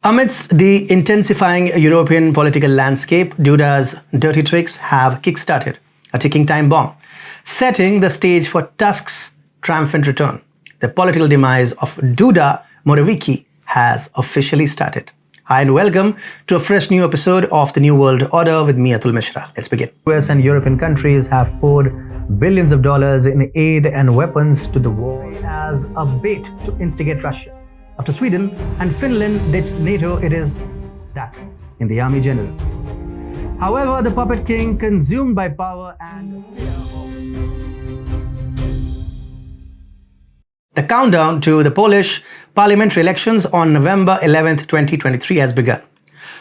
Amidst the intensifying European political landscape, Duda's dirty tricks have kickstarted a ticking time bomb, setting the stage for Tusk's triumphant return. The political demise of Duda Morawiecki has officially started. Hi and welcome to a fresh new episode of The New World Order with me, Atul Mishra. Let's begin. US and European countries have poured billions of dollars in aid and weapons to the war as a bait to instigate Russia. After Sweden and Finland ditched NATO, it is that in the army general. However, the puppet king, consumed by power and fear of... The countdown to the Polish parliamentary elections on November 11, 2023 has begun.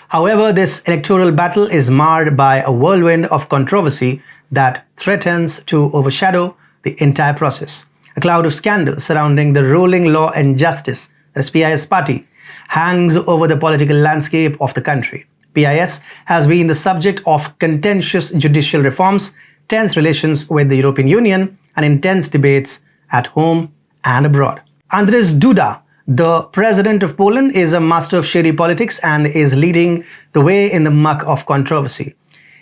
However, this electoral battle is marred by a whirlwind of controversy that threatens to overshadow the entire process. A cloud of scandal surrounding the ruling Law and Justice, that is PIS party, hangs over the political landscape of the country. PIS has been the subject of contentious judicial reforms, tense relations with the European Union, and intense debates at home and abroad. Andrzej Duda, the president of Poland, is a master of shady politics and is leading the way in the muck of controversy.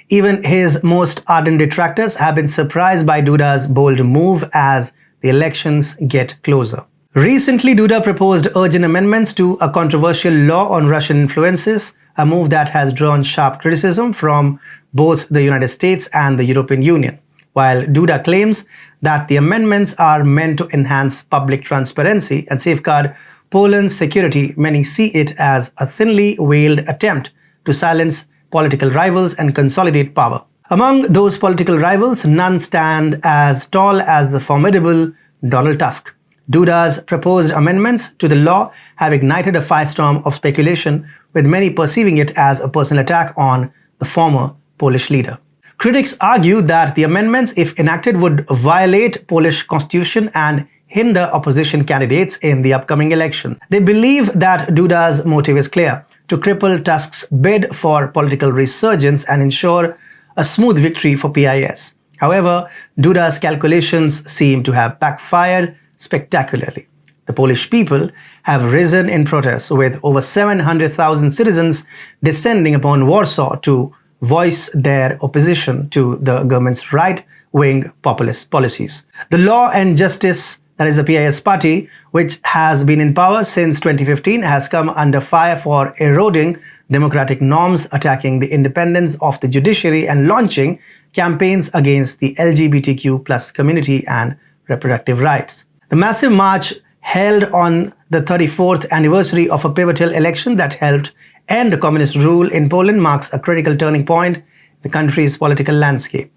Even his most ardent detractors have been surprised by Duda's bold move as the elections get closer. Recently, Duda proposed urgent amendments to a controversial law on Russian influences, a move that has drawn sharp criticism from both the United States and the European Union. While Duda claims that the amendments are meant to enhance public transparency and safeguard Poland's security, many see it as a thinly veiled attempt to silence political rivals and consolidate power. Among those political rivals, none stand as tall as the formidable Donald Tusk. Duda's proposed amendments to the law have ignited a firestorm of speculation, with many perceiving it as a personal attack on the former Polish leader. Critics argue that the amendments, if enacted, would violate Polish constitution and hinder opposition candidates in the upcoming election. They believe that Duda's motive is clear: to cripple Tusk's bid for political resurgence and ensure a smooth victory for PIS. However, Duda's calculations seem to have backfired spectacularly. The Polish people have risen in protest, with over 700,000 citizens descending upon Warsaw to voice their opposition to the government's right-wing populist policies. The Law and Justice, that is the PIS party, which has been in power since 2015, has come under fire for eroding democratic norms, attacking the independence of the judiciary, and launching campaigns against the LGBTQ+ community and reproductive rights. The massive march held on the 34th anniversary of a pivotal election that helped end communist rule in Poland marks a critical turning point in the country's political landscape.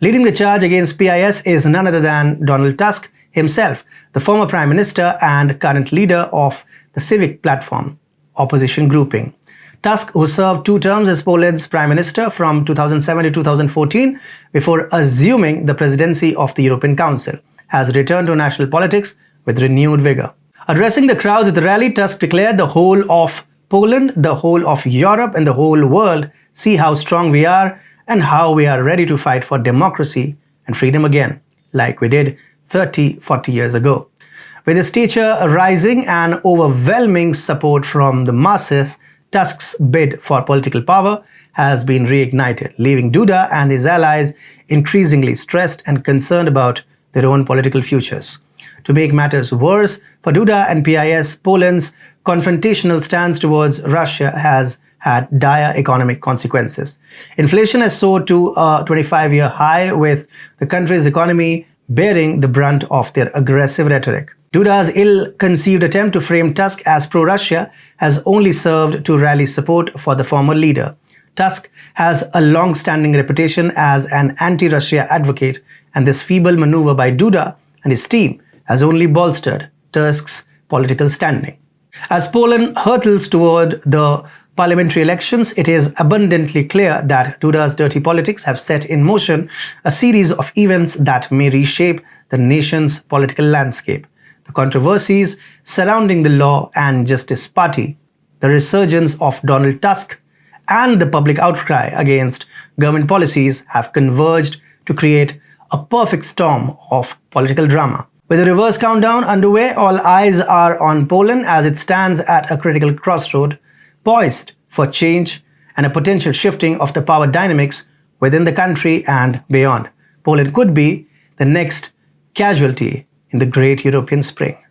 Leading the charge against PIS is none other than Donald Tusk himself, the former Prime Minister and current leader of the Civic Platform opposition grouping. Tusk, who served 2 terms as Poland's Prime Minister from 2007 to 2014 before assuming the presidency of the European Council, has returned to national politics with renewed vigor. Addressing the crowds at the rally, Tusk declared, "The whole of Poland, the whole of Europe, and the whole world see how strong we are and how we are ready to fight for democracy and freedom again, like we did 30-40 years ago." With his stature rising and overwhelming support from the masses, Tusk's bid for political power has been reignited, leaving Duda and his allies increasingly stressed and concerned about their own political futures. To make matters worse for Duda and PIS, Poland's confrontational stance towards Russia has had dire economic consequences. Inflation has soared to a 25-year high, with the country's economy bearing the brunt of their aggressive rhetoric. Duda's ill-conceived attempt to frame Tusk as pro-Russia has only served to rally support for the former leader. Tusk has a long-standing reputation as an anti-Russia advocate, and this feeble maneuver by Duda and his team has only bolstered Tusk's political standing. As Poland hurtles toward the parliamentary elections, it is abundantly clear that Duda's dirty politics have set in motion a series of events that may reshape the nation's political landscape. The controversies surrounding the Law and Justice Party, the resurgence of Donald Tusk, and the public outcry against government policies have converged to create a perfect storm of political drama. With a reverse countdown underway, all eyes are on Poland as it stands at a critical crossroad. poised for change and a potential shifting of the power dynamics within the country and beyond. Poland could be the next casualty in the Great European Spring.